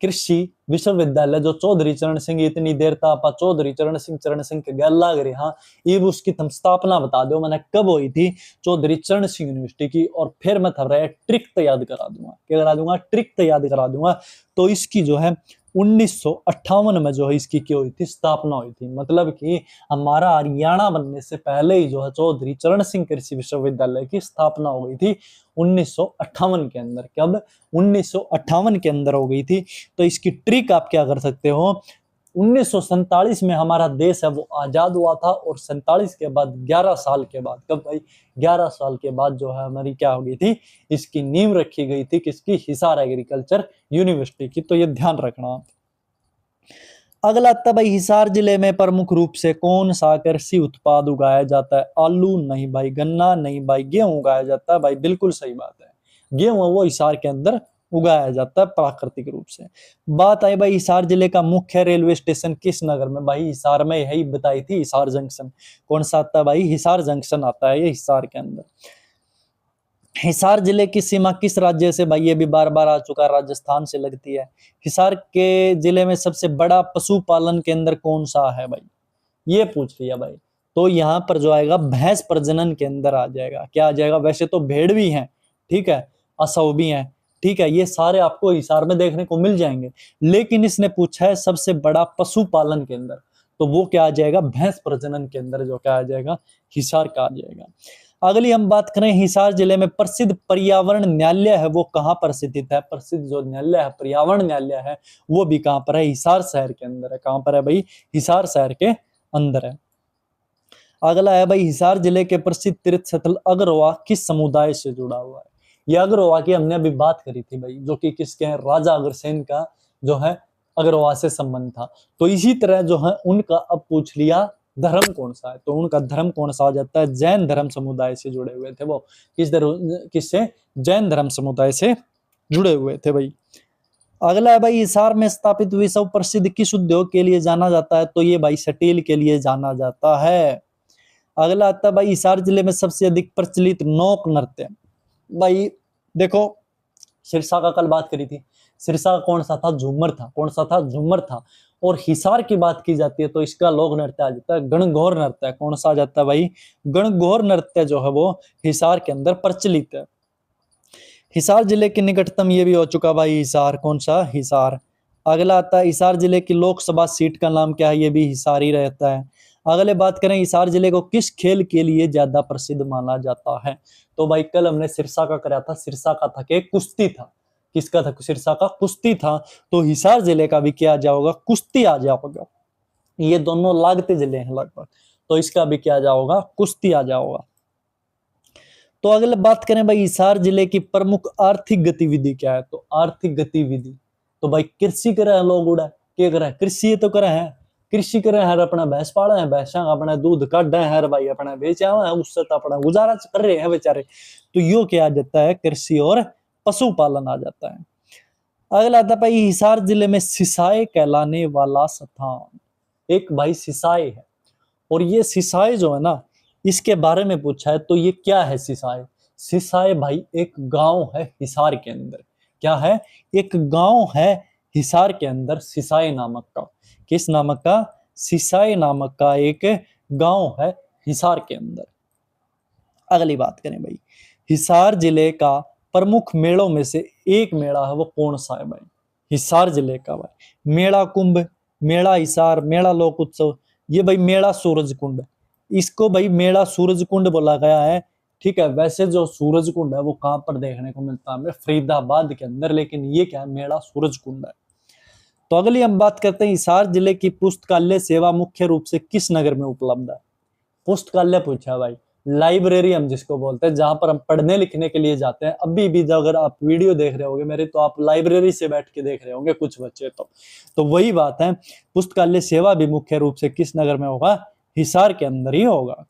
कृषि विश्वविद्यालय जो चौधरी चरण सिंह, इतनी देर तक चौधरी चरण सिंह के गल लाग रहे। हाँ, ये उसकी तुम स्थापना बता दो मैंने कब हुई थी, चौधरी चरण सिंह यूनिवर्सिटी की। और फिर मैं थब रहा ट्रिक तो याद करा दूंगा, क्या करा दूंगा, ट्रिक तो याद करा दूंगा। तो इसकी जो है 1958 में जो है इसकी क्या हुई थी, स्थापना हुई थी। मतलब कि हमारा हरियाणा बनने से पहले ही जो है चौधरी चरण सिंह कृषि विश्वविद्यालय की स्थापना हो गई थी 1958 के अंदर। कब, 1958 के अंदर हो गई थी। तो इसकी ट्रिक आप क्या कर सकते हो, 1947 में हमारा देश है वो आजाद हुआ था, और 47 के बाद 11 साल के बाद, कब भाई, 11 साल के बाद जो है हमारी क्या हो गई थी, इसकी नींव रखी गई थी, किसकी, हिसार एग्रीकल्चर यूनिवर्सिटी की। तो ये ध्यान रखना। अगला आता भाई, हिसार जिले में प्रमुख रूप से कौन सा कृषि उत्पाद उगाया जाता है? आलू नहीं भाई, गन्ना नहीं भाई, गेहूं उगाया जाता है भाई, बिल्कुल सही बात है। गेहूं वो हिसार के अंदर उगाया जाता है प्राकृतिक रूप से। बात आई भाई, हिसार जिले का मुख्य रेलवे स्टेशन किस नगर में? भाई हिसार में, यही बताई थी, हिसार जंक्शन। कौन सा आता है भाई? हिसार जंक्शन आता है ये हिसार के अंदर। हिसार जिले की सीमा किस राज्य से? भाई ये भी बार बार आ चुका, राजस्थान से लगती है। हिसार के जिले में सबसे बड़ा पशुपालन केंद्र कौन सा है भाई? ये पूछ लिया भाई। तो यहाँ पर जो आएगा भैंस प्रजनन के अंदर आ जाएगा। क्या आ जाएगा? वैसे तो भेड़ भी हैं, ठीक है, असौ भी हैं, ठीक है, ये सारे आपको हिसार में देखने को मिल जाएंगे, लेकिन इसने पूछा है सबसे बड़ा पशुपालन केंद्र, तो वो क्या आ जाएगा? भैंस प्रजनन के अंदर जो क्या आ जाएगा? हिसार का आ जाएगा। अगली हम बात करें, हिसार जिले में प्रसिद्ध पर्यावरण न्यायालय है, वो कहाँ पर स्थित है? प्रसिद्ध जो न्यायालय है, पर्यावरण न्यायालय है, वो भी कहाँ पर है? हिसार शहर के अंदर है। कहाँ पर है भाई? हिसार शहर के अंदर है। अगला है भाई, हिसार जिले के प्रसिद्ध तीर्थ स्थल अगरवा किस समुदाय से जुड़ा हुआ है? ये अगरवा की हमने अभी बात करी थी भाई, जो कि किसके हैं? राजा अग्रसेन का जो है अगरवा से संबंध था। तो इसी तरह जो है उनका अब पूछ लिया धर्म कौन सा है, तो उनका धर्म कौन सा आ जाता है? जैन धर्म समुदाय से जुड़े हुए थे वो। किससे? जैन धर्म समुदाय से जुड़े हुए थे भाई। अगला है भाई, हिसार में स्थापित विश्व प्रसिद्ध किस उद्योग के लिए जाना जाता है? तो ये भाई स्टील के लिए जाना जाता है। अगला आता है भाई, हिसार जिले में सबसे अधिक प्रचलित लोक नृत्य। भाई देखो, सिरसा का कल बात करी थी, सिरसा का कौन सा था? झूमर था। कौन सा था? झूमर था। और हिसार की बात की जाती है तो इसका लोक नृत्य आ जाता है गणगौर नृत्य। कौन सा आ जाता है भाई? गणगौर नृत्य जो है वो हिसार के अंदर प्रचलित है। हिसार जिले के निकटतम ये भी हो चुका भाई, हिसार। कौन सा? हिसार। अगला आता है, हिसार जिले की लोकसभा सीट का नाम क्या है? ये भी हिसार ही रहता है। अगले बात करें, हिसार जिले को किस खेल के लिए ज्यादा प्रसिद्ध माना जाता है? तो भाई कल हमने सिरसा का कराया था, सिरसा का था कि कुश्ती था। किसका था? सिरसा का कुश्ती था। तो हिसार जिले का भी क्या आ जाओगा? कुश्ती आ जाओगा। ये दोनों लागते जिले हैं लगभग, तो इसका भी क्या आ जाओगा? कुश्ती आ जाओगा। तो अगले बात करें भाई, हिसार जिले की प्रमुख आर्थिक गतिविधि क्या है? तो आर्थिक गतिविधि तो भाई कृषि करे हैं लोग, उड़ा क्या करे? कृषि तो करे हैं, कृषि करे हैं, अपना भैंस पाले हैं, भैंसा अपना दूध काटे हैं भाई, अपना बेचा है, उससे तो अपना गुजारा कर रहे हैं बेचारे। तो यो क्या आ जाता है? कृषि और पशुपालन आ जाता है। अगला आता भाई, हिसार जिले में सिसाई कहलाने वाला स्थान। एक भाई सिसाई है, और ये सिसाई जो है ना, इसके बारे में पूछा है। तो ये क्या है सिसाई? सिसाई भाई एक गांव है हिसार के अंदर। क्या है? एक गांव है हिसार के अंदर, सिसाई नामक का। किस नामक का? सिसाई नामक का एक गांव है हिसार के अंदर। अगली बात करें भाई, हिसार जिले का प्रमुख मेलों में से एक मेला है, वो कौन सा है भाई? हिसार जिले का भाई, मेला कुंभ, मेला हिसार, मेला लोक उत्सव, ये भाई मेला सूरज कुंड। इसको भाई मेला सूरज कुंड बोला गया है, ठीक है। वैसे जो सूरज कुंड है वो कहां पर देखने को मिलता है? हमें फरीदाबाद के अंदर, लेकिन ये क्या है? मेला सूरज कुंड है। तो अगली हम बात करते हैं, हिसार जिले की पुस्तकालय सेवा मुख्य रूप से किस नगर में उपलब्ध है? पुस्तकालय पूछा भाई, लाइब्रेरी हम जिसको बोलते हैं, जहां पर हम पढ़ने लिखने के लिए जाते हैं। अभी भी अगर आप वीडियो देख रहे होगे मेरे, तो आप लाइब्रेरी से बैठ के देख रहे होंगे कुछ बच्चे। तो वही बात है, पुस्तकालय सेवा भी मुख्य रूप से किस नगर में होगा? हिसार के अंदर ही होगा।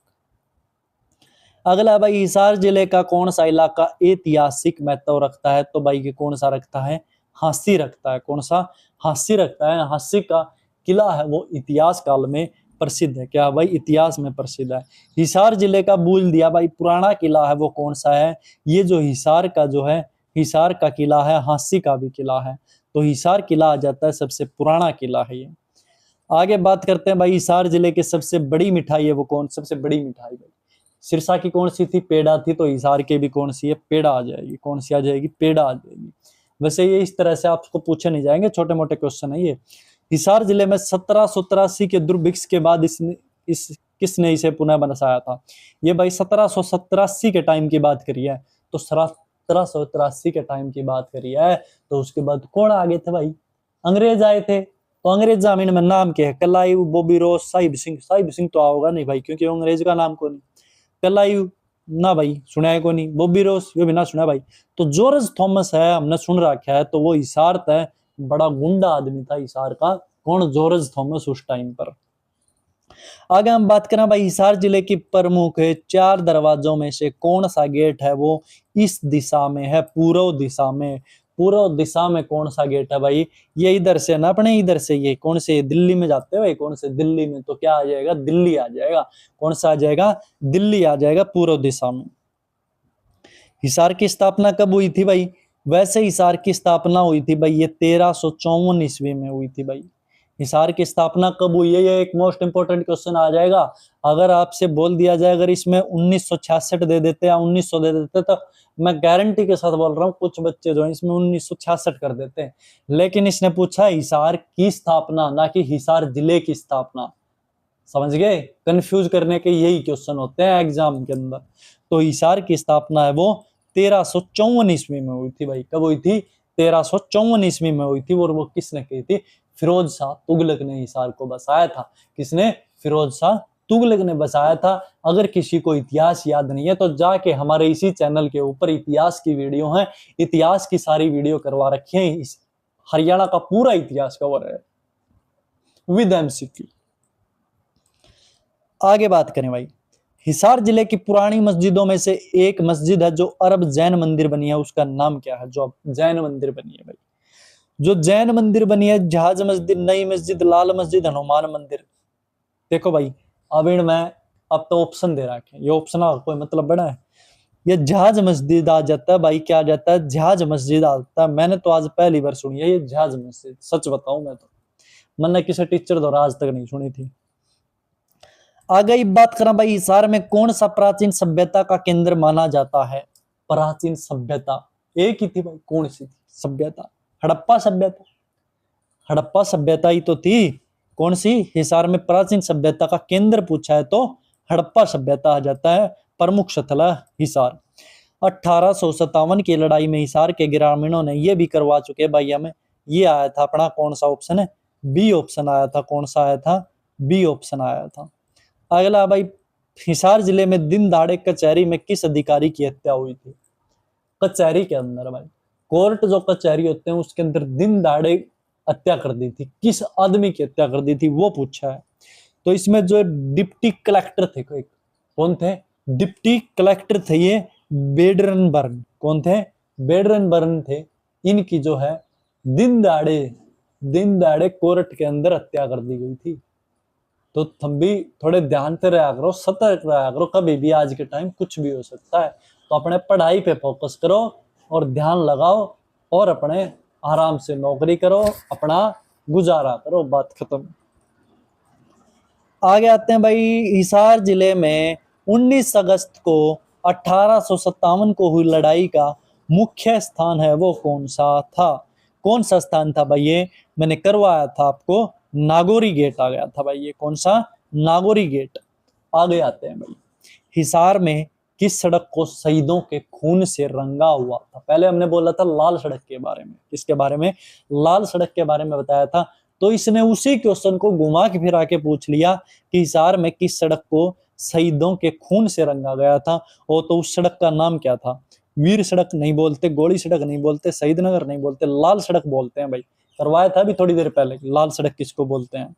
अगला भाई, हिसार जिले का कौन सा इलाका ऐतिहासिक महत्व रखता है? तो भाई ये कौन सा रखता है? हांसी रखता है। कौन सा? हांसी रखता है। हांसी का किला है वो इतिहास काल में प्रसिद्ध है। क्या भाई? इतिहास में प्रसिद्ध है। हिसार जिले का बोल दिया भाई, पुराना किला है वो कौन सा है? ये जो हिसार का जो है, हिसार का किला है, हांसी का भी किला है, तो हिसार किला आ जाता है, सबसे पुराना किला है ये। आगे बात करते हैं भाई, हिसार जिले की सबसे बड़ी मिठाई है वो कौन? सबसे बड़ी मिठाई भाई सिरसा की कौन सी थी? पेड़ा थी। तो हिसार के भी कौन सी है? पेड़ा आ जाएगी। कौन सी आ जाएगी? पेड़ा आ जाएगी। वैसे ये इस तरह से आपको पूछे नहीं जाएंगे, छोटे मोटे क्वेश्चन है ये। हिसार जिले में 1783 के दुर्भिक्ष के बाद किसने इसे पुनः बसाया था? ये भाई 1787 के टाइम की बात करी है। तो 1783 के टाइम की बात करी है, तो उसके बाद कौन आ गए थे भाई? अंग्रेज आए थे। तो अंग्रेज जामीन में नाम क्या है? कलायू, बॉबी रोस, साहिब सिंह। साहिब सिंह तो आओगा नहीं भाई, क्योंकि अंग्रेज का नाम कौन? कलायू ना भाई, सुना है को नहीं। बॉबी रोस ये भी ना सुना भाई। तो जॉर्ज थॉमस है, हमने सुन रखा है। तो वो हिसार था, बड़ा गुंडा आदमी था हिसार का, कौन? जॉर्ज थॉमस उस टाइम पर। आगे हम बात करें भाई, हिसार जिले की प्रमुख 4 दरवाजों में से कौन सा गेट है वो इस दिशा में है, पूर्व दिशा में। पूर्व दिशा में कौन सा गेट है भाई? ये इधर से ना, अपने इधर से, ये कौन से, दिल्ली में जाते हैं भाई, कौन से, दिल्ली में, तो क्या आ जाएगा? दिल्ली आ जाएगा। कौन सा आ जाएगा? दिल्ली आ जाएगा पूर्व दिशा में। हिसार की स्थापना कब हुई थी भाई? वैसे हिसार की स्थापना हुई थी भाई ये 1354 ईस्वी में हुई थी भाई। हिसार की स्थापना कब हुई है? ये एक मोस्ट इंपोर्टेंट क्वेश्चन आ जाएगा। अगर आपसे बोल दिया जाए, अगर इसमें 1966 दे देते या 1900 दे देते, तो मैं गारंटी के साथ बोल रहा हूँ कुछ बच्चे जो है इसमें 1966 कर देते हैं। लेकिन इसने पूछा हिसार की स्थापना, ना कि हिसार जिले की स्थापना। समझ गए? कंफ्यूज करने के यही क्वेश्चन होते हैं एग्जाम के अंदर। तो हिसार की स्थापना है वो 1354 ईस्वी में हुई थी भाई। कब हुई थी? 1354 ईस्वी में हुई थी। और वो किसने की थी? फिरोज शाह तुगलक ने हिसार को बसाया था। किसने? फिरोज शाह तुगलक ने बसाया था। अगर किसी को इतिहास याद नहीं है तो जाके हमारे इसी चैनल के ऊपर इतिहास की वीडियो है, इतिहास की सारी वीडियो करवा रखी है। इस हरियाणा का पूरा इतिहास कवर है विद एमसीक्यू। आगे बात करें भाई, हिसार जिले की पुरानी मस्जिदों में से एक मस्जिद है जो अरब जैन मंदिर बनी है, उसका नाम क्या है? जो जैन मंदिर बनी है भाई, जो जैन मंदिर बनी है, जहाज मस्जिद, नई मस्जिद, लाल मस्जिद, हनुमान मंदिर। देखो भाई, अब इनमें अब तो ऑप्शन दे रखे, ये ऑप्शन का कोई मतलब बड़ा है? ये जहाज मस्जिद आ जाता है भाई। क्या आ जाता है? जहाज मस्जिद आ जाता है। मैंने तो आज पहली बार सुनी है ये जहाज मस्जिद, सच बताऊं मैं तो, मैंने किसी टीचर द्वारा आज तक नहीं सुनी थी। आगे बात करें भाई, हिसार में कौन सा प्राचीन सभ्यता का केंद्र माना जाता है? प्राचीन सभ्यता एक ही थी भाई, कौन सी थी सभ्यता? हड़प्पा सभ्यता। हड़प्पा सभ्यता ही तो थी। कौन सी? हिसार में प्राचीन सभ्यता का केंद्र पूछा है तो हड़प्पा सभ्यता आ जाता है। प्रमुख स्थल है हिसार। 1857 की लड़ाई में हिसार के ग्रामीणों ने यह भी करवा चुके भाई हमें। ये आया था अपना कौन सा ऑप्शन है? बी ऑप्शन आया था। कौन सा आया था? बी ऑप्शन आया था। अगला भाई, हिसार जिले में दिन दहाड़े कचहरी में किस अधिकारी की हत्या हुई थी? कचहरी के अंदर भाई, कोर्ट जो कचहरी होते हैं उसके अंदर दिन दहाड़े हत्या कर दी थी। किस आदमी की हत्या कर दी थी वो पूछा है। तो इसमें जो डिप्टी कलेक्टर थे, कोई कौन थे? डिप्टी कलेक्टर थे ये बेडरनबर्न। कौन थे? बेडरनबर्न थे। इनकी जो है दिन दहाड़े कोर्ट के अंदर हत्या कर दी गई थी। तो तुम भी थोड़े ध्यान से रहा करो, सतर्क रहा करो, कभी भी आज के टाइम कुछ भी हो सकता है। तो अपने पढ़ाई पे फोकस करो और ध्यान लगाओ और अपने आराम से नौकरी करो, अपना गुजारा करो, बात खत्म। आगे आते हैं भाई, हिसार जिले में 19 अगस्त को 1857 को हुई लड़ाई का मुख्य स्थान है वो कौन सा था? कौन सा स्थान था भाई? ये मैंने करवाया था आपको, नागौरी गेट आ गया था भाई। ये कौन सा? नागौरी गेट। आगे आते हैं भाई, हिसार में किस सड़क को शहीदों के खून से रंगा हुआ था? पहले हमने बोला था लाल सड़क के बारे में। किसके बारे में? लाल सड़क के बारे में बताया था। तो इसने उसी क्वेश्चन को घुमा के फिरा के पूछ लिया कि हिसार में किस सड़क को शहीदों के खून से रंगा गया था। और तो उस सड़क का नाम क्या था? वीर सड़क नहीं बोलते, गोली सड़क नहीं बोलते, शहीद नगर नहीं बोलते, लाल सड़क बोलते हैं भाई। करवाया था अभी थोड़ी देर पहले, लाल सड़क किसको बोलते हैं।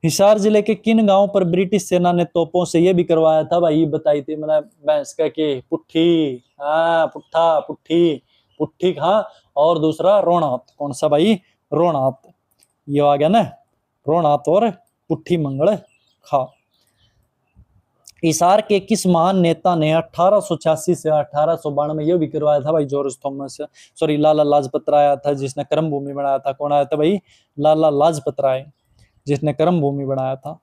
हिसार जिले के किन गांवों पर ब्रिटिश सेना ने तोपों से यह भी करवाया था भाई? बताई थी मैंने, भैंस का के पुट्ठी, हाँ पुट्ठा, पुट्ठी, पुट्ठी हाँ, और दूसरा रोणात। कौन सा भाई? रोणात। ये आ गया ना, रोणात और पुट्ठी मंगल खा। हिसार के किस महान नेता ने 1886 से 1892 यह भी करवाया था भाई? George Thomas, sorry Lala Lajpat Rai आया था जिसने कर्म भूमि बनाया था। कौन आया था भाई? लाला लाजपत राय, जिसने कर्म भूमि बनाया था।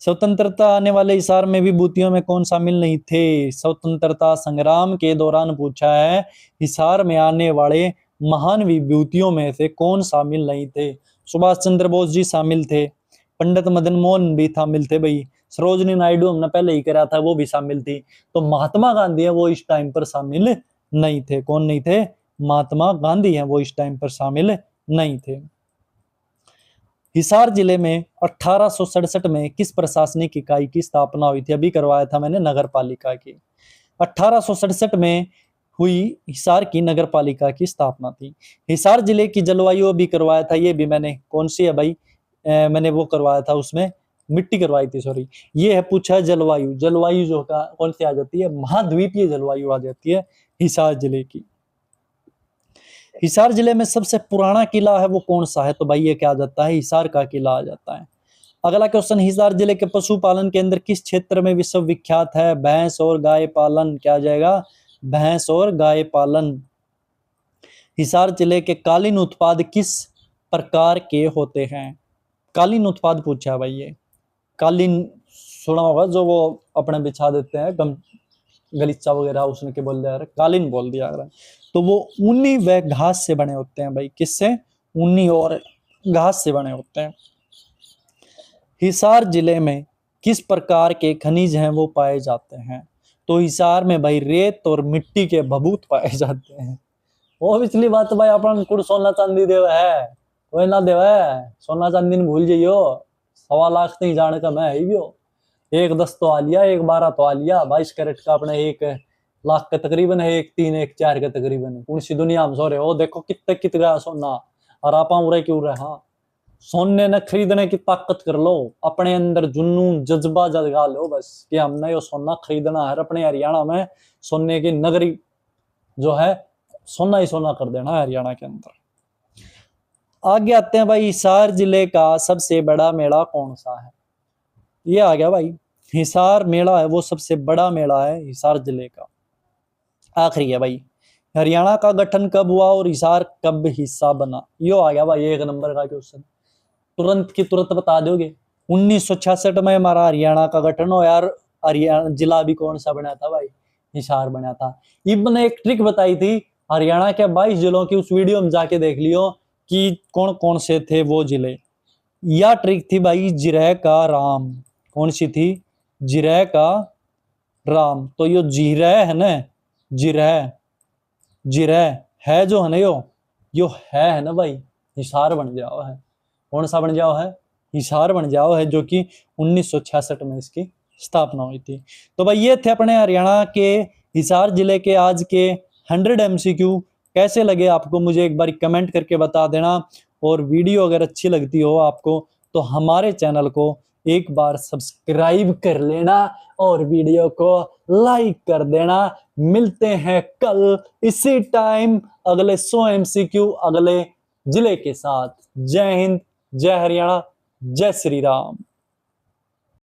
स्वतंत्रता आने वाले हिसार में विभूतियों में कौन शामिल नहीं थे? स्वतंत्रता संग्राम के दौरान पूछा है, हिसार में आने वाले महान विभूतियों में से कौन शामिल नहीं थे? सुभाष चंद्र बोस जी शामिल थे, पंडित मदन मोहन भी शामिल थे भाई, सरोजनी नायडू हमने पहले ही करा था वो भी शामिल थी। तो महात्मा गांधी है वो इस टाइम पर शामिल नहीं थे। कौन नहीं थे? महात्मा गांधी है वो इस टाइम पर शामिल नहीं थे। हिसार जिले में 1867 में किस प्रशासनिक इकाई की स्थापना हुई थी? अभी करवाया था मैंने, नगर पालिका की। 1867 में हुई हिसार की नगर पालिका की स्थापना थी। हिसार जिले की जलवायु भी करवाया था, ये भी मैंने। कौन सी है भाई? मैंने वो करवाया था, उसमें मिट्टी करवाई थी, सॉरी। ये है पूछा है जलवायु, जलवायु जो का कौन सी आ जाती है, महाद्वीपीय जलवायु आ जाती है हिसार जिले की। हिसार जिले में सबसे पुराना किला है वो कौन सा है, तो भाई ये क्या आ जाता है, हिसार का किला आ जाता है। अगला क्वेश्चन, हिसार जिले के पशुपालन केंद्र किस क्षेत्र में विश्व विख्यात है, भैंस और गाय पालन, क्या आ जाएगा, भैंस और गाय पालन। हिसार जिले के कालीन उत्पाद किस प्रकार के होते हैं, कालीन उत्पाद पूछा है भाई ये। कालीन सुना होगा, जो वो अपने बिछा देते हैं, गलीचा वगैरह, उसने के बोल दिया, कालीन बोल दिया अगर, तो वो ऊनी व घास से बने होते हैं भाई, किससे, ऊनी और घास से बने होते हैं। हिसार जिले में किस प्रकार के खनिज हैं वो पाए जाते हैं, तो हिसार में भाई रेत और मिट्टी के भभूत पाए जाते हैं। वो पिछली बात भाई अपन कुड़ सोना चांदी देव है, कोई ना देव है, सोना चांदी भूल जाइयो, 1.25 लाख नहीं जाने का मैं ही हो, 1 10 तो आ लिया, 1 12 तो आ लिया, 22 कैरेट का अपने 1 लाख का तकरीबन है, 1 3 1 4 का तकरीबन। कौन सी दुनिया में सो रहे हो, देखो कितने कितना सोना, और आप उरे क्यों रहे। हाँ, सोने न खरीदने की ताकत कर लो, अपने अंदर जुनून जज्बा जगा लो बस, कि हमने ये सोना खरीदना है, अपने हरियाणा में सोने की नगरी जो है, सोना ही सोना कर देना है हरियाणा के अंदर। आगे आते हैं भाई, हिसार जिले का सबसे बड़ा मेला कौन सा है, ये आ गया भाई, हिसार मेला है वो सबसे बड़ा मेला है हिसार जिले का। आखिरी है भाई, हरियाणा का गठन कब हुआ और हिसार कब हिस्सा बना, यो आ गया भाई 1 नंबर का क्वेश्चन, तुरंत की तुरंत बता दोगे। 1966 में हमारा हरियाणा का गठन हो यार, हरियाणा जिला भी कौन सा बना था भाई, हिसार बना था। इब्ने एक ट्रिक बताई थी हरियाणा के 22 जिलों की, उस वीडियो में जाके देख लियो कि कौन कौन से थे वो जिले। यह ट्रिक थी भाई जिरह का राम, कौन सी थी, जिरह का राम। तो यो जिरह है ना, जिरह, जिरह है जो है ना, यो है ना भाई, हिसार बन जाओ है, कौन सा बन जाओ है, हिसार बन जाओ है, जो कि 1966 में इसकी स्थापना हुई थी। तो भाई ये थे अपने हरियाणा के हिसार जिले के आज के 100 MCQ। कैसे लगे आपको मुझे एक बार कमेंट करके बता देना, और वीडियो अगर अच्छी लगती हो आपको तो हमारे चैनल को एक बार सब्सक्राइब कर लेना और वीडियो को लाइक कर देना। मिलते हैं कल इसी टाइम अगले 100 MCQ अगले जिले के साथ। जय हिंद, जय हरियाणा, जय श्री राम।